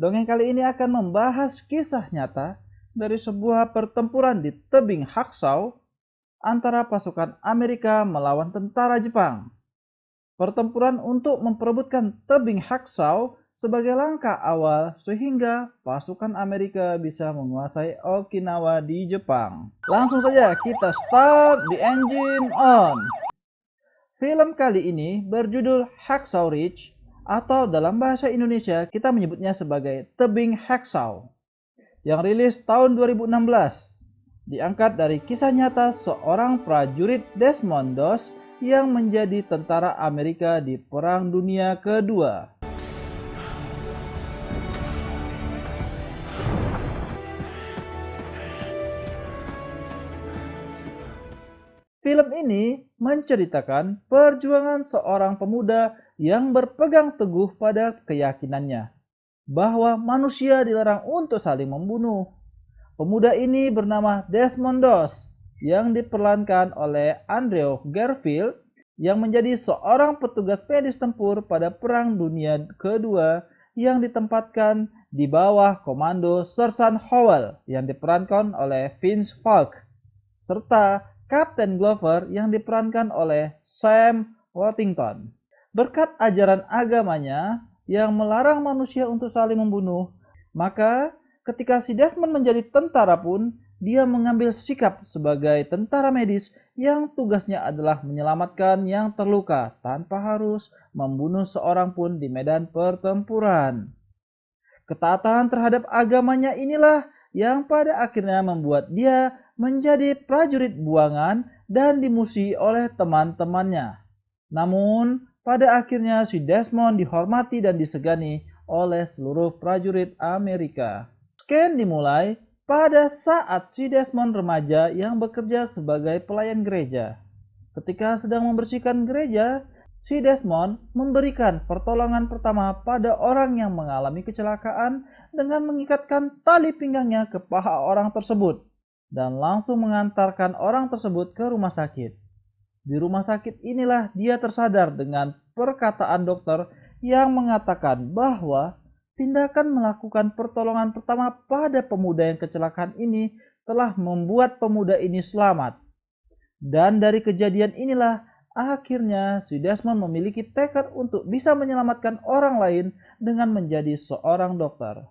Dongeng kali ini akan membahas kisah nyata dari sebuah pertempuran di tebing Haksau antara pasukan Amerika melawan tentara Jepang. Pertempuran untuk memperebutkan tebing Haksau sebagai langkah awal sehingga pasukan Amerika bisa menguasai Okinawa di Jepang. Langsung saja kita start the engine on. Film kali ini berjudul Hacksaw Ridge atau dalam bahasa Indonesia kita menyebutnya sebagai Tebing Hacksaw yang rilis tahun 2016. Diangkat dari kisah nyata seorang prajurit Desmond Doss yang menjadi tentara Amerika di Perang Dunia Kedua. Film ini menceritakan perjuangan seorang pemuda yang berpegang teguh pada keyakinannya bahwa manusia dilarang untuk saling membunuh. Pemuda ini bernama Desmond Doss yang diperankan oleh Andrew Garfield yang menjadi seorang petugas medis tempur pada Perang Dunia Kedua yang ditempatkan di bawah komando Sersan Howell yang diperankan oleh Vince Vaughn serta Kapten Glover yang diperankan oleh Sam Worthington. Berkat ajaran agamanya yang melarang manusia untuk saling membunuh, maka ketika si Desmond menjadi tentara pun, dia mengambil sikap sebagai tentara medis yang tugasnya adalah menyelamatkan yang terluka tanpa harus membunuh seorang pun di medan pertempuran. Ketaatan terhadap agamanya inilah yang pada akhirnya membuat dia menjadi prajurit buangan dan dimusuhi oleh teman-temannya. Namun, pada akhirnya si Desmond dihormati dan disegani oleh seluruh prajurit Amerika. Scan dimulai pada saat si Desmond remaja yang bekerja sebagai pelayan gereja. Ketika sedang membersihkan gereja, si Desmond memberikan pertolongan pertama pada orang yang mengalami kecelakaan dengan mengikatkan tali pinggangnya ke paha orang tersebut dan langsung mengantarkan orang tersebut ke rumah sakit. Di rumah sakit inilah dia tersadar dengan perkataan dokter yang mengatakan bahwa tindakan melakukan pertolongan pertama pada pemuda yang kecelakaan ini telah membuat pemuda ini selamat. Dan dari kejadian inilah akhirnya si Desmond memiliki tekad untuk bisa menyelamatkan orang lain dengan menjadi seorang dokter.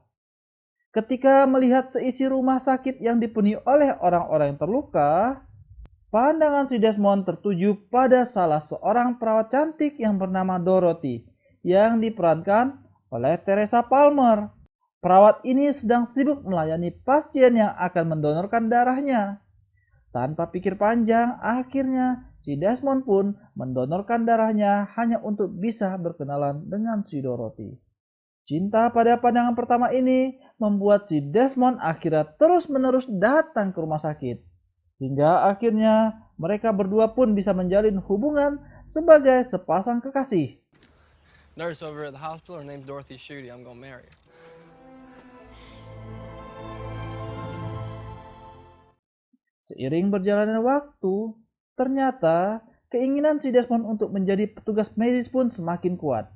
Ketika melihat seisi rumah sakit yang dipenuhi oleh orang-orang yang terluka, pandangan si Desmond tertuju pada salah seorang perawat cantik yang bernama Dorothy yang diperankan oleh Teresa Palmer. Perawat ini sedang sibuk melayani pasien yang akan mendonorkan darahnya. Tanpa pikir panjang, akhirnya si Desmond pun mendonorkan darahnya hanya untuk bisa berkenalan dengan si Dorothy. Cinta pada pandangan pertama ini membuat si Desmond akhirnya terus-menerus datang ke rumah sakit. Hingga akhirnya mereka berdua pun bisa menjalin hubungan sebagai sepasang kekasih. Nurse over at the hospital, her name's Dorothy Schutte. I'm gonna marry her. Seiring berjalannya waktu, ternyata keinginan si Desmond untuk menjadi petugas medis pun semakin kuat.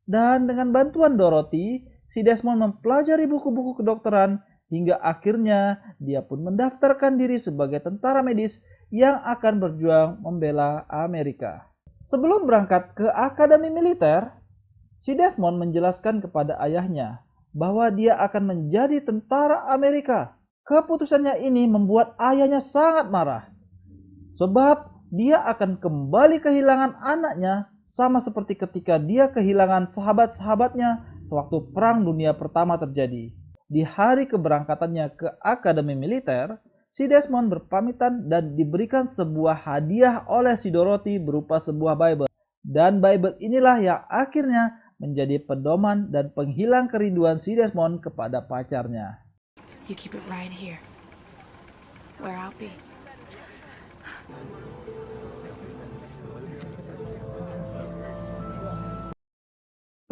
Dan dengan bantuan Dorothy, si Desmond mempelajari buku-buku kedokteran hingga akhirnya dia pun mendaftarkan diri sebagai tentara medis yang akan berjuang membela Amerika. Sebelum berangkat ke akademi militer, si Desmond menjelaskan kepada ayahnya bahwa dia akan menjadi tentara Amerika. Keputusannya ini membuat ayahnya sangat marah, sebab dia akan kembali kehilangan anaknya sama seperti ketika dia kehilangan sahabat-sahabatnya waktu Perang Dunia Pertama terjadi. Di hari keberangkatannya ke akademi militer, si Desmond berpamitan dan diberikan sebuah hadiah oleh si Dorothy berupa sebuah Bible. Dan Bible inilah yang akhirnya menjadi pedoman dan penghilang kerinduan si Desmond kepada pacarnya. You keep it right here, where I'll be.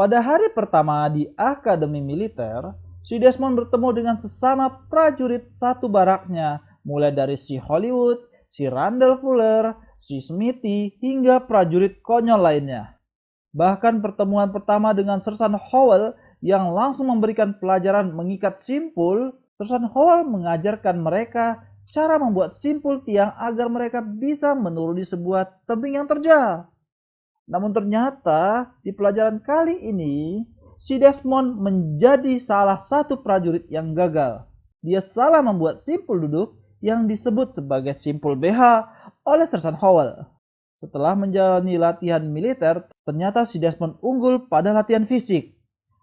Pada hari pertama di akademi militer, si Desmond bertemu dengan sesama prajurit satu baraknya, mulai dari si Hollywood, si Randall Fuller, si Smithy, hingga prajurit konyol lainnya. Bahkan pertemuan pertama dengan Sersan Howell yang langsung memberikan pelajaran mengikat simpul, Sersan Howell mengajarkan mereka cara membuat simpul tiang agar mereka bisa menuruni sebuah tebing yang terjal. Namun ternyata di pelajaran kali ini, si Desmond menjadi salah satu prajurit yang gagal. Dia salah membuat simpul duduk yang disebut sebagai simpul BH oleh Sersan Howell. Setelah menjalani latihan militer, ternyata si Desmond unggul pada latihan fisik.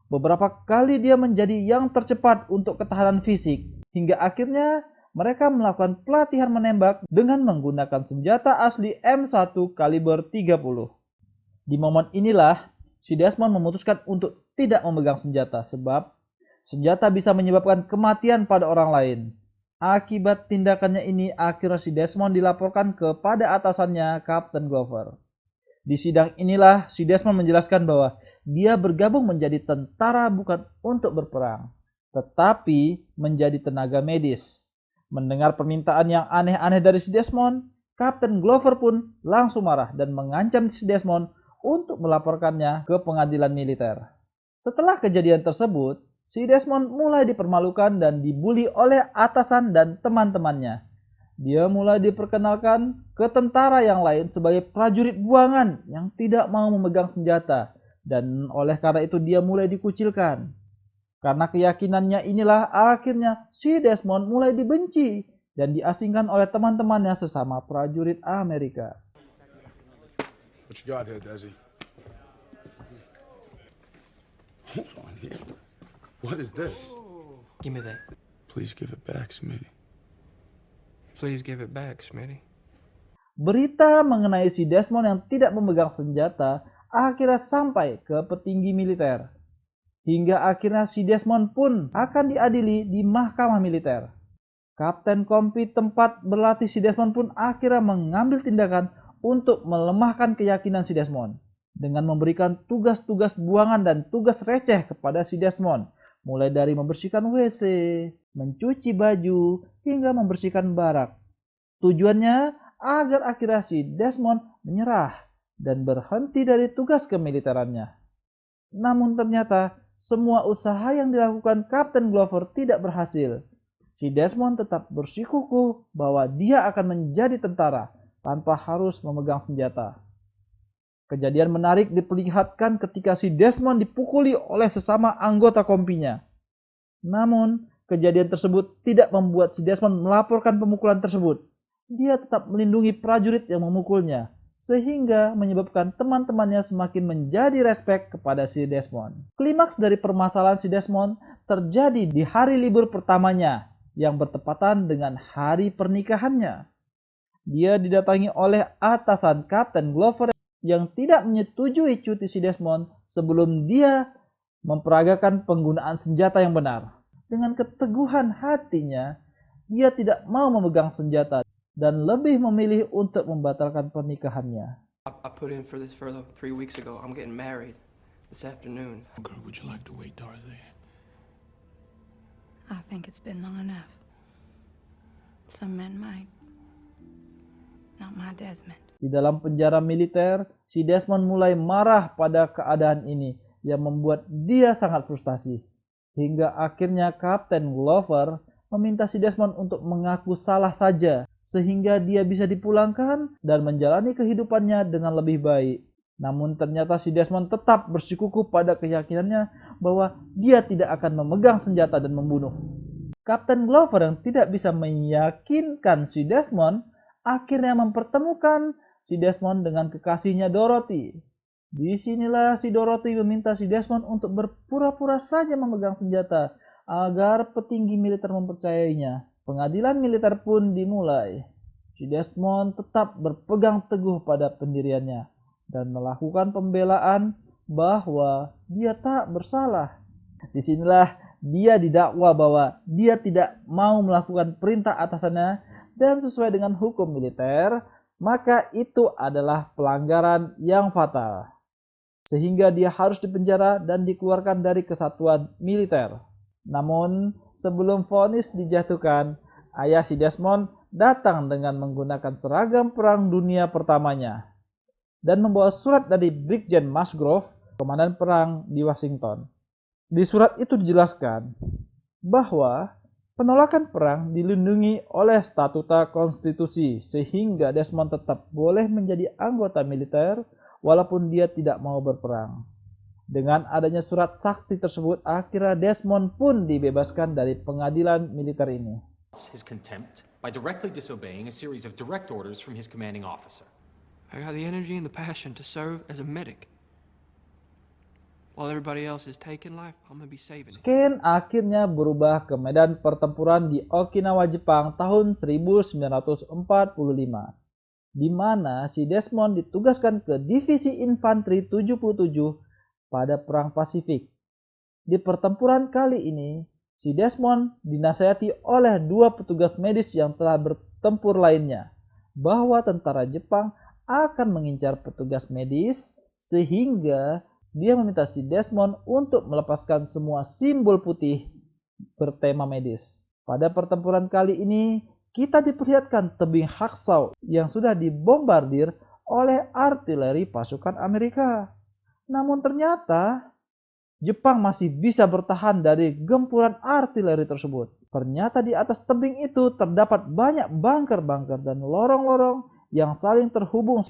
Beberapa kali dia menjadi yang tercepat untuk ketahanan fisik, hingga akhirnya mereka melakukan pelatihan menembak dengan menggunakan senjata asli M1 kaliber 30. Di momen inilah, si Desmond memutuskan untuk tidak memegang senjata sebab senjata bisa menyebabkan kematian pada orang lain. Akibat tindakannya ini, akhirnya si Desmond dilaporkan kepada atasannya, Kapten Glover. Di sidang inilah si Desmond menjelaskan bahwa dia bergabung menjadi tentara bukan untuk berperang, tetapi menjadi tenaga medis. Mendengar permintaan yang aneh-aneh dari si Desmond, Kapten Glover pun langsung marah dan mengancam si Desmond untuk melaporkannya ke pengadilan militer. Setelah kejadian tersebut, si Desmond mulai dipermalukan dan dibully oleh atasan dan teman-temannya. Dia mulai diperkenalkan ke tentara yang lain sebagai prajurit buangan yang tidak mau memegang senjata, dan oleh karena itu dia mulai dikucilkan. Karena keyakinannya inilah akhirnya si Desmond mulai dibenci dan diasingkan oleh teman-temannya sesama prajurit Amerika. What you got here, Desi? Hold on here. What is this? Give me that. Please give it back, Smitty. Please give it back, Smitty. Berita mengenai si Desmond yang tidak memegang senjata akhirnya sampai ke petinggi militer. Hingga akhirnya si Desmond pun akan diadili di mahkamah militer. Kapten kompi tempat berlatih si Desmond pun akhirnya mengambil tindakan untuk melemahkan keyakinan si Desmond dengan memberikan tugas-tugas buangan dan tugas receh kepada si Desmond, mulai dari membersihkan WC, mencuci baju, hingga membersihkan barak. Tujuannya agar akhirnya si Desmond menyerah dan berhenti dari tugas kemiliterannya. Namun ternyata semua usaha yang dilakukan Kapten Glover tidak berhasil. Si Desmond tetap bersikukuh bahwa dia akan menjadi tentara tanpa harus memegang senjata. Kejadian menarik diperlihatkan ketika si Desmond dipukuli oleh sesama anggota kompinya. Namun, kejadian tersebut tidak membuat si Desmond melaporkan pemukulan tersebut. Dia tetap melindungi prajurit yang memukulnya, sehingga menyebabkan teman-temannya semakin menjadi respek kepada si Desmond. Klimaks dari permasalahan si Desmond terjadi di hari libur pertamanya, yang bertepatan dengan hari pernikahannya. Dia didatangi oleh atasan Kapten Glover yang tidak menyetujui cuti si Desmond sebelum dia memperagakan penggunaan senjata yang benar. Dengan keteguhan hatinya, dia tidak mau memegang senjata dan lebih memilih untuk membatalkan pernikahannya. I put in for this furlough 3 weeks ago. I'm getting married this afternoon. Girl, would you like to wait, Dorothy? I think it's been long enough. Some men might. Not my Desmond. Di dalam penjara militer, si Desmond mulai marah pada keadaan ini yang membuat dia sangat frustasi. Hingga akhirnya Kapten Glover meminta si Desmond untuk mengaku salah saja sehingga dia bisa dipulangkan dan menjalani kehidupannya dengan lebih baik. Namun ternyata si Desmond tetap bersikukuh pada keyakinannya bahwa dia tidak akan memegang senjata dan membunuh. Kapten Glover yang tidak bisa meyakinkan si Desmond akhirnya mempertemukan si Desmond dengan kekasihnya Dorothy. Disinilah si Dorothy meminta si Desmond untuk berpura-pura saja memegang senjata agar petinggi militer mempercayainya. Pengadilan militer pun dimulai. Si Desmond tetap berpegang teguh pada pendiriannya dan melakukan pembelaan bahwa dia tak bersalah. Disinilah dia didakwa bahwa dia tidak mau melakukan perintah atasannya dan sesuai dengan hukum militer, maka itu adalah pelanggaran yang fatal. Sehingga dia harus dipenjara dan dikeluarkan dari kesatuan militer. Namun, sebelum vonis dijatuhkan, ayah si Desmond datang dengan menggunakan seragam perang dunia pertamanya dan membawa surat dari Brigjen Musgrove, komandan perang di Washington. Di surat itu dijelaskan bahwa penolakan perang dilindungi oleh statuta konstitusi sehingga Desmond tetap boleh menjadi anggota militer walaupun dia tidak mau berperang. Dengan adanya surat sakti tersebut, akhirnya Desmond pun dibebaskan dari pengadilan militer ini. His contempt by directly disobeying a series of direct orders from his commanding officer. I got the energy and the passion to serve as a medic. While everybody else is taking life, I'm gonna be saving it. Ken akhirnya berubah ke medan pertempuran di Okinawa, Jepang tahun 1945, di mana si Desmond ditugaskan ke Divisi Infanteri 77 pada Perang Pasifik. Di pertempuran kali ini, si Desmond dinasihati oleh 2 petugas medis yang telah bertempur lainnya bahwa tentara Jepang akan mengincar petugas medis, sehingga dia meminta si Desmond untuk melepaskan semua simbol putih bertema medis. Pada pertempuran kali ini, kita diperlihatkan tebing Haksau yang sudah dibombardir oleh artileri pasukan Amerika. Namun ternyata Jepang masih bisa bertahan dari gempuran artileri tersebut. Ternyata di atas tebing itu terdapat banyak bunker-bunker dan lorong-lorong yang saling terhubung.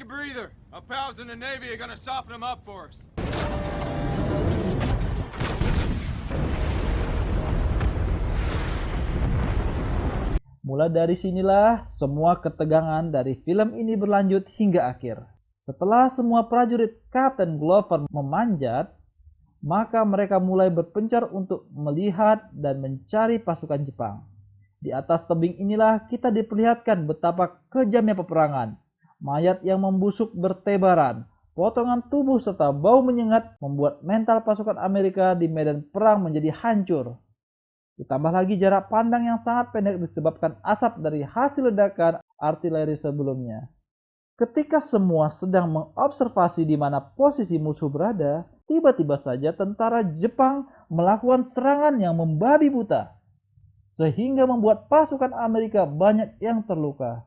Mulai dari sinilah semua ketegangan dari film ini berlanjut hingga akhir. Setelah semua prajurit Captain Glover memanjat, maka mereka mulai berpencar untuk melihat dan mencari pasukan Jepang. Di atas tebing inilah kita diperlihatkan betapa kejamnya peperangan. Mayat yang membusuk bertebaran, potongan tubuh serta bau menyengat membuat mental pasukan Amerika di medan perang menjadi hancur. Ditambah lagi jarak pandang yang sangat pendek disebabkan asap dari hasil ledakan artileri sebelumnya. Ketika semua sedang mengobservasi di mana posisi musuh berada, tiba-tiba saja tentara Jepang melakukan serangan yang membabi buta, sehingga membuat pasukan Amerika banyak yang terluka.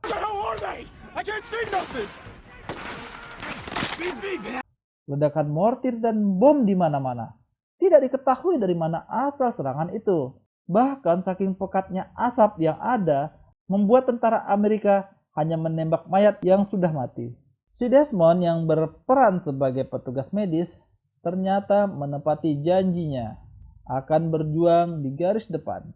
Ledakan mortir dan bom di mana-mana. Tidak diketahui dari mana asal serangan itu. Bahkan saking pekatnya asap yang ada, membuat tentara Amerika hanya menembak mayat yang sudah mati. Si Desmond yang berperan sebagai petugas medis ternyata menepati janjinya akan berjuang di garis depan.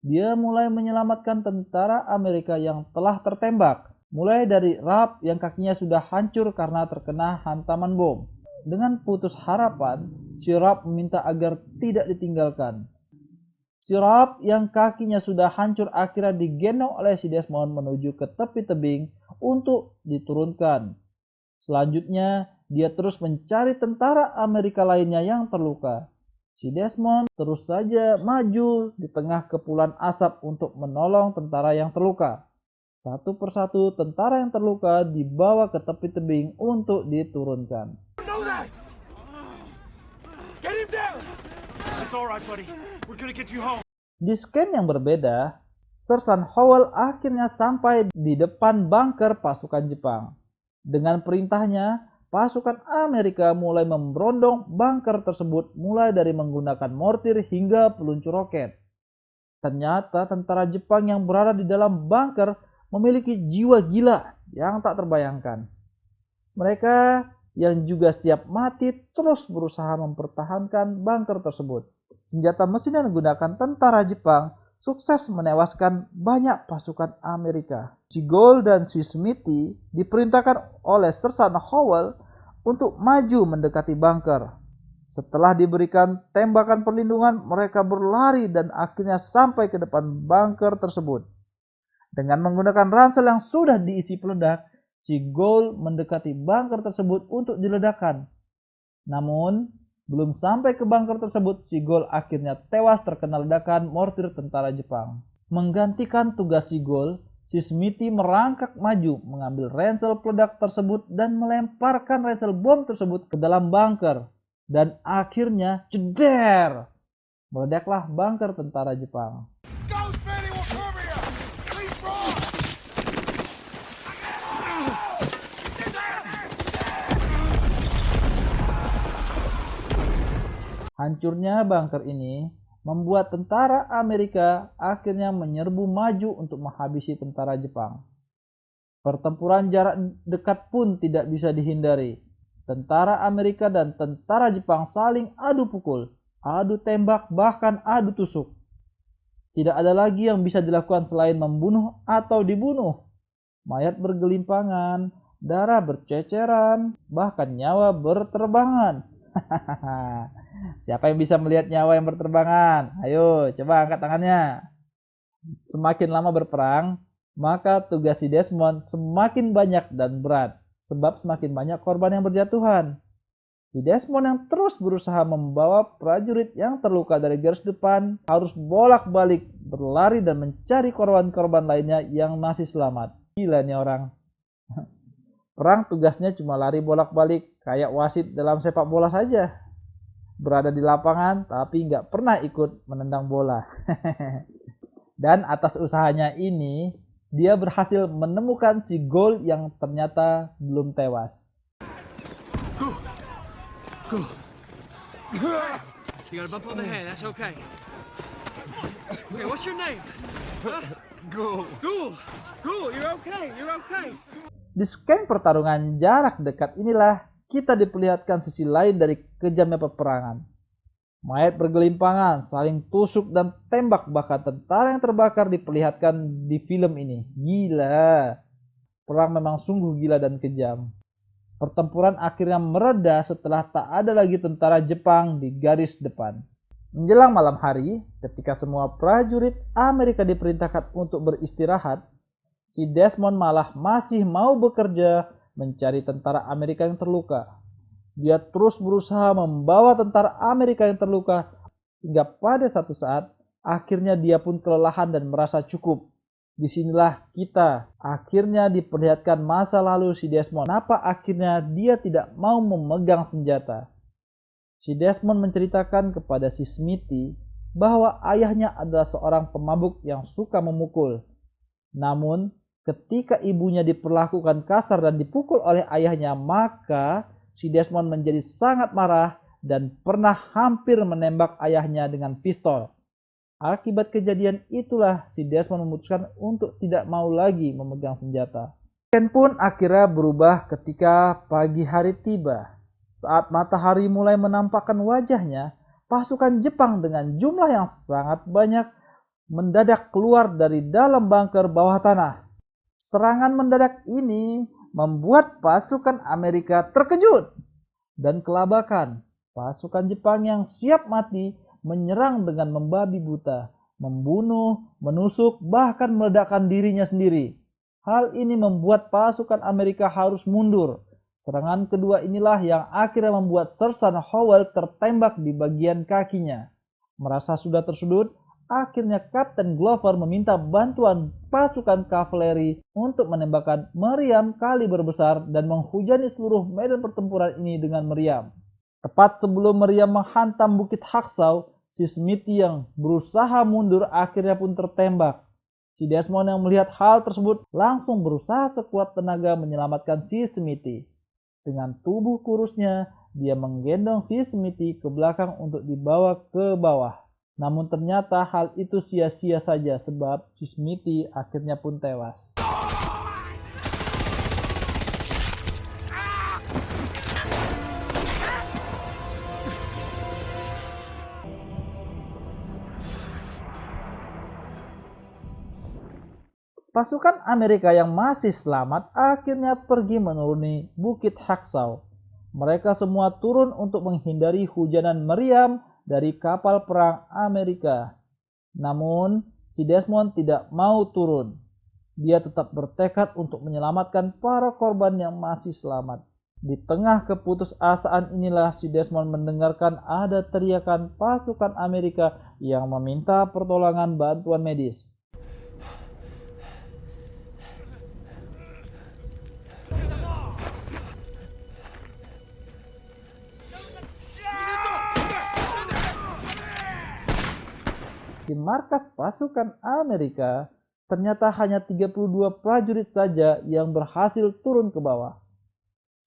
Dia mulai menyelamatkan tentara Amerika yang telah tertembak, mulai dari Rapp yang kakinya sudah hancur karena terkena hantaman bom. Dengan putus harapan, si Rapp meminta agar tidak ditinggalkan. Si Rapp yang kakinya sudah hancur akhirnya digendong oleh si Desmond menuju ke tepi tebing untuk diturunkan. Selanjutnya, dia terus mencari tentara Amerika lainnya yang terluka. Si Desmond terus saja maju di tengah kepulan asap untuk menolong tentara yang terluka. Satu persatu tentara yang terluka dibawa ke tepi tebing untuk diturunkan. Di scan yang berbeda, Sersan Howell akhirnya sampai di depan bunker pasukan Jepang. Dengan perintahnya, pasukan Amerika mulai memberondong bunker tersebut mulai dari menggunakan mortir hingga peluncur roket. Ternyata tentara Jepang yang berada di dalam bunker memiliki jiwa gila yang tak terbayangkan. Mereka yang juga siap mati terus berusaha mempertahankan bunker tersebut. Senjata mesin yang digunakan tentara Jepang sukses menewaskan banyak pasukan Amerika. Si Gold dan si Smithy diperintahkan oleh Sersan Howell untuk maju mendekati bunker. Setelah diberikan tembakan perlindungan, mereka berlari dan akhirnya sampai ke depan bunker tersebut. Dengan menggunakan ransel yang sudah diisi peledak, si Gold mendekati bunker tersebut untuk diledakkan. Namun, belum sampai ke bunker tersebut, si Gold akhirnya tewas terkena ledakan mortir tentara Jepang. Menggantikan tugas si Gold, si Smithy merangkak maju, mengambil ransel peledak tersebut dan melemparkan ransel bom tersebut ke dalam bunker. Dan akhirnya, jeder! Meledaklah bunker tentara Jepang. Hancurnya bunker ini membuat tentara Amerika akhirnya menyerbu maju untuk menghabisi tentara Jepang. Pertempuran jarak dekat pun tidak bisa dihindari. Tentara Amerika dan tentara Jepang saling adu pukul, adu tembak, bahkan adu tusuk. Tidak ada lagi yang bisa dilakukan selain membunuh atau dibunuh. Mayat bergelimpangan, darah berceceran, bahkan nyawa berterbangan. Siapa yang bisa melihat nyawa yang berterbangan? Ayo, coba angkat tangannya. Semakin lama berperang, maka tugas si Desmond semakin banyak dan berat, sebab semakin banyak korban yang berjatuhan. Si Desmond yang terus berusaha membawa prajurit yang terluka dari garis depan harus bolak-balik berlari dan mencari korban-korban lainnya yang masih selamat. Gila nih orang. Perang tugasnya cuma lari bolak-balik, kayak wasit dalam sepak bola saja. Berada di lapangan tapi nggak pernah ikut menendang bola. Dan atas usahanya ini, dia berhasil menemukan si Gold yang ternyata belum tewas. Go. You got a bump on the head, that's okay. Okay, what's your name? Huh? Go, you're okay. Di skena pertarungan jarak dekat inilah kita diperlihatkan sisi lain dari kejamnya peperangan. Mayat bergelimpangan, saling tusuk dan tembak, bahkan tentara yang terbakar diperlihatkan di film ini. Gila. Perang memang sungguh gila dan kejam. Pertempuran akhirnya mereda setelah tak ada lagi tentara Jepang di garis depan. Menjelang malam hari, ketika semua prajurit Amerika diperintahkan untuk beristirahat, si Desmond malah masih mau bekerja mencari tentara Amerika yang terluka. Dia terus berusaha membawa tentara Amerika yang terluka hingga pada satu saat akhirnya dia pun kelelahan dan merasa cukup. Disinilah kita akhirnya diperlihatkan masa lalu si Desmond. Kenapa akhirnya dia tidak mau memegang senjata? Si Desmond menceritakan kepada si Smithy bahwa ayahnya adalah seorang pemabuk yang suka memukul. Namun ketika ibunya diperlakukan kasar dan dipukul oleh ayahnya, maka si Desmond menjadi sangat marah dan pernah hampir menembak ayahnya dengan pistol. Akibat kejadian itulah si Desmond memutuskan untuk tidak mau lagi memegang senjata. Ken pun akhirnya berubah ketika pagi hari tiba. Saat matahari mulai menampakkan wajahnya, pasukan Jepang dengan jumlah yang sangat banyak mendadak keluar dari dalam bunker bawah tanah. Serangan mendadak ini membuat pasukan Amerika terkejut dan kelabakan. Pasukan Jepang yang siap mati menyerang dengan membabi buta, membunuh, menusuk, bahkan meledakkan dirinya sendiri. Hal ini membuat pasukan Amerika harus mundur. Serangan kedua inilah yang akhirnya membuat Sersan Howell tertembak di bagian kakinya. Merasa sudah tersudut, akhirnya Kapten Glover meminta bantuan pasukan kavaleri untuk menembakkan meriam kaliber besar dan menghujani seluruh medan pertempuran ini dengan meriam. Tepat sebelum meriam menghantam Bukit Haksau, si Smithy yang berusaha mundur akhirnya pun tertembak. Si Desmond yang melihat hal tersebut langsung berusaha sekuat tenaga menyelamatkan si Smithy. Dengan tubuh kurusnya, dia menggendong si Smithy ke belakang untuk dibawa ke bawah. Namun ternyata hal itu sia-sia saja sebab si Smithy akhirnya pun tewas. Pasukan Amerika yang masih selamat akhirnya pergi menuruni Bukit Haksau. Mereka semua turun untuk menghindari hujanan meriam dari kapal perang Amerika. Namun, si Desmond tidak mau turun. Dia tetap bertekad untuk menyelamatkan para korban yang masih selamat. Di tengah keputusasaan inilah si Desmond mendengarkan ada teriakan pasukan Amerika yang meminta pertolongan bantuan medis. Di markas pasukan Amerika, ternyata hanya 32 prajurit saja yang berhasil turun ke bawah.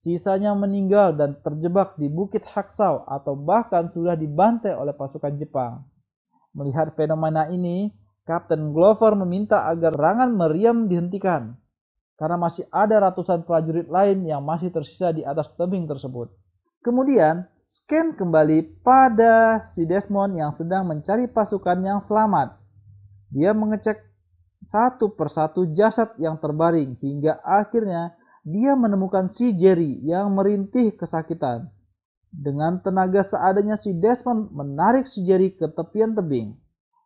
Sisanya meninggal dan terjebak di Bukit Haksau atau bahkan sudah dibantai oleh pasukan Jepang. Melihat fenomena ini, Kapten Glover meminta agar serangan meriam dihentikan, karena masih ada ratusan prajurit lain yang masih tersisa di atas tebing tersebut. Kemudian, scan kembali pada si Desmond yang sedang mencari pasukan yang selamat. Dia mengecek satu persatu jasad yang terbaring hingga akhirnya dia menemukan si Jerry yang merintih kesakitan. Dengan tenaga seadanya si Desmond menarik si Jerry ke tepian tebing.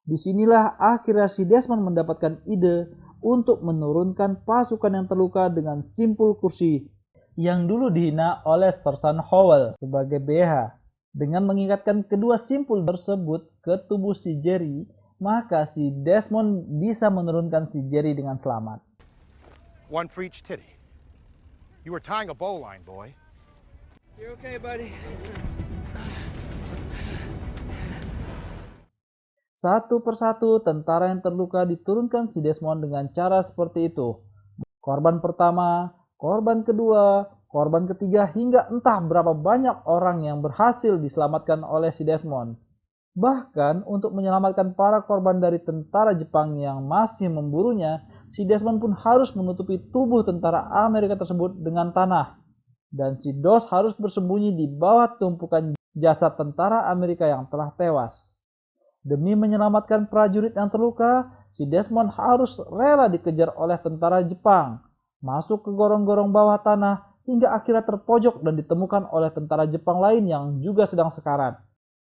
Disinilah akhirnya si Desmond mendapatkan ide untuk menurunkan pasukan yang terluka dengan simpul kursi yang dulu dihina oleh Sersan Howell sebagai BH. Dengan mengikatkan kedua simpul tersebut ke tubuh si Jerry, maka si Desmond bisa menurunkan si Jerry dengan selamat. One for each titty. You were tying a bowline, boy. You okay, buddy? Satu persatu tentara yang terluka diturunkan si Desmond dengan cara seperti itu. Korban pertama, korban kedua, korban ketiga, hingga entah berapa banyak orang yang berhasil diselamatkan oleh si Desmond. Bahkan untuk menyelamatkan para korban dari tentara Jepang yang masih memburunya, si Desmond pun harus menutupi tubuh tentara Amerika tersebut dengan tanah. Dan si Dos harus bersembunyi di bawah tumpukan jasad tentara Amerika yang telah tewas. Demi menyelamatkan prajurit yang terluka, si Desmond harus rela dikejar oleh tentara Jepang, masuk ke gorong-gorong bawah tanah, hingga akhirnya terpojok dan ditemukan oleh tentara Jepang lain yang juga sedang sekarat.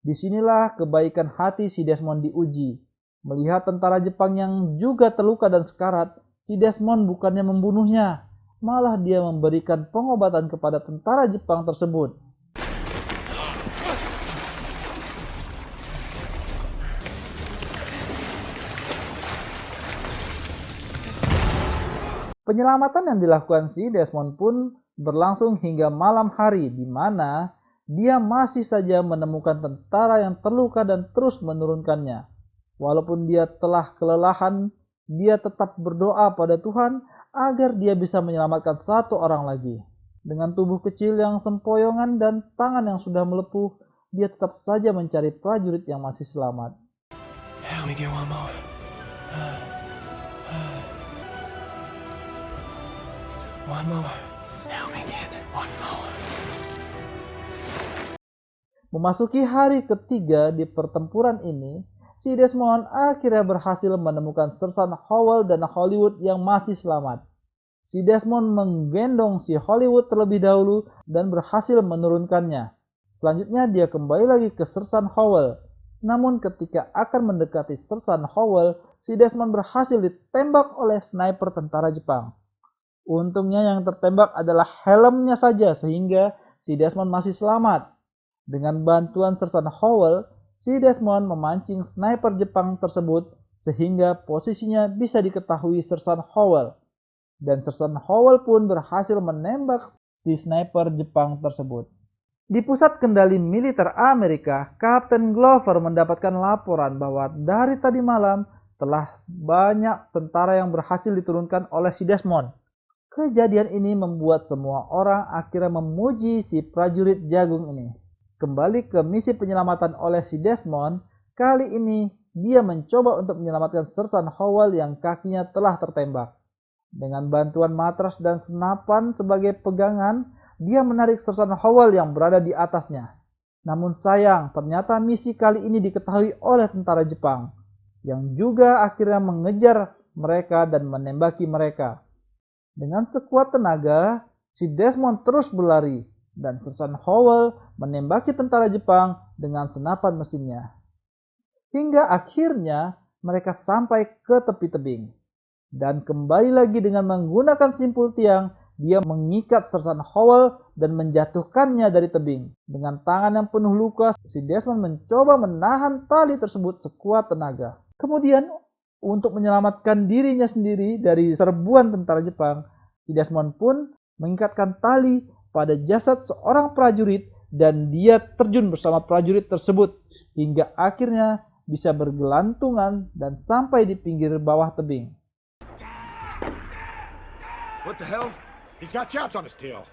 Disinilah kebaikan hati si Desmond diuji. Melihat tentara Jepang yang juga terluka dan sekarat, si Desmond bukannya membunuhnya, malah dia memberikan pengobatan kepada tentara Jepang tersebut. Penyelamatan yang dilakukan si Desmond pun berlangsung hingga malam hari, di mana dia masih saja menemukan tentara yang terluka dan terus menurunkannya. Walaupun dia telah kelelahan, dia tetap berdoa pada Tuhan agar dia bisa menyelamatkan satu orang lagi. Dengan tubuh kecil yang sempoyongan dan tangan yang sudah melepuh, dia tetap saja mencari prajurit yang masih selamat. Help me get one more. One more. Help me get one more. Memasuki hari ketiga di pertempuran ini, si Desmond akhirnya berhasil menemukan Sersan Howell dan Hollywood yang masih selamat. Si Desmond menggendong si Hollywood terlebih dahulu dan berhasil menurunkannya. Selanjutnya dia kembali lagi ke Sersan Howell. Namun ketika akan mendekati Sersan Howell, si Desmond berhasil ditembak oleh sniper tentara Jepang. Untungnya yang tertembak adalah helmnya saja sehingga si Desmond masih selamat. Dengan bantuan Sersan Howell, si Desmond memancing sniper Jepang tersebut sehingga posisinya bisa diketahui Sersan Howell. Dan Sersan Howell pun berhasil menembak si sniper Jepang tersebut. Di pusat kendali militer Amerika, Kapten Glover mendapatkan laporan bahwa dari tadi malam telah banyak tentara yang berhasil diturunkan oleh si Desmond. Kejadian ini membuat semua orang akhirnya memuji si prajurit jagung ini. Kembali ke misi penyelamatan oleh si Desmond, kali ini dia mencoba untuk menyelamatkan Sersan Howell yang kakinya telah tertembak. Dengan bantuan matras dan senapan sebagai pegangan, dia menarik Sersan Howell yang berada di atasnya. Namun sayang, ternyata misi kali ini diketahui oleh tentara Jepang, yang juga akhirnya mengejar mereka dan menembaki mereka. Dengan sekuat tenaga, si Desmond terus berlari, dan Sersan Howell menembaki tentara Jepang dengan senapan mesinnya. Hingga akhirnya mereka sampai ke tepi tebing. Dan kembali lagi dengan menggunakan simpul tiang, dia mengikat Sersan Howell dan menjatuhkannya dari tebing. Dengan tangan yang penuh luka, si Desmond mencoba menahan tali tersebut sekuat tenaga. Kemudian, untuk menyelamatkan dirinya sendiri dari serbuan tentara Jepang, si Desmond pun mengikatkan tali pada jasad seorang prajurit dan dia terjun bersama prajurit tersebut hingga akhirnya bisa bergelantungan dan sampai di pinggir bawah tebing. What the hell? He's got chaps on his tail.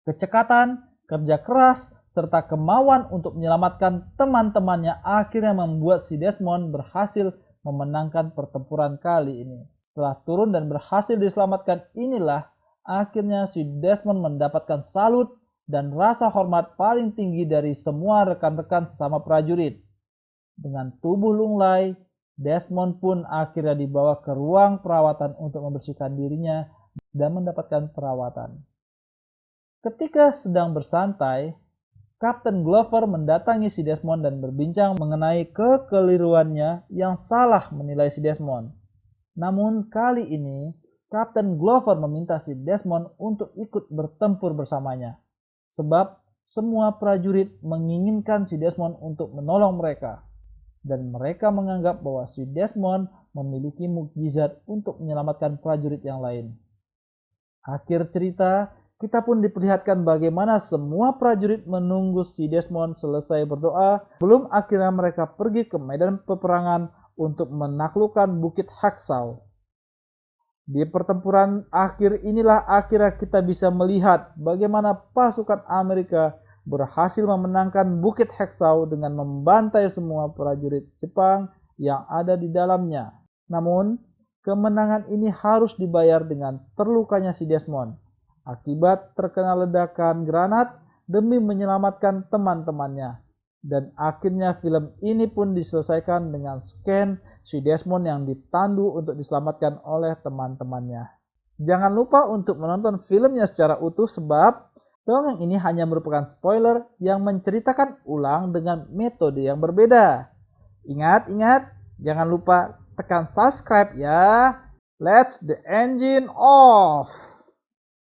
Kecekatan, kerja keras, serta kemauan untuk menyelamatkan teman-temannya akhirnya membuat si Desmond berhasil memenangkan pertempuran kali ini. Setelah turun dan berhasil diselamatkan inilah akhirnya si Desmond mendapatkan salut dan rasa hormat paling tinggi dari semua rekan-rekan sesama prajurit. Dengan tubuh lunglai, Desmond pun akhirnya dibawa ke ruang perawatan untuk membersihkan dirinya dan mendapatkan perawatan. Ketika sedang bersantai, Kapten Glover mendatangi si Desmond dan berbincang mengenai kekeliruannya yang salah menilai si Desmond. Namun kali ini, Kapten Glover meminta si Desmond untuk ikut bertempur bersamanya. Sebab semua prajurit menginginkan si Desmond untuk menolong mereka. Dan mereka menganggap bahwa si Desmond memiliki mukjizat untuk menyelamatkan prajurit yang lain. Akhir cerita, kita pun diperlihatkan bagaimana semua prajurit menunggu si Desmond selesai berdoa sebelum akhirnya mereka pergi ke medan peperangan untuk menaklukkan Bukit Hacksaw. Di pertempuran akhir inilah akhirnya kita bisa melihat bagaimana pasukan Amerika berhasil memenangkan Bukit Hacksaw dengan membantai semua prajurit Jepang yang ada di dalamnya. Namun, kemenangan ini harus dibayar dengan terlukanya si Desmond akibat terkena ledakan granat demi menyelamatkan teman-temannya. Dan akhirnya film ini pun diselesaikan dengan scan si Desmond yang ditandu untuk diselamatkan oleh teman-temannya. Jangan lupa untuk menonton filmnya secara utuh sebab dongeng ini hanya merupakan spoiler yang menceritakan ulang dengan metode yang berbeda. Ingat, jangan lupa tekan subscribe ya. Let's the engine off!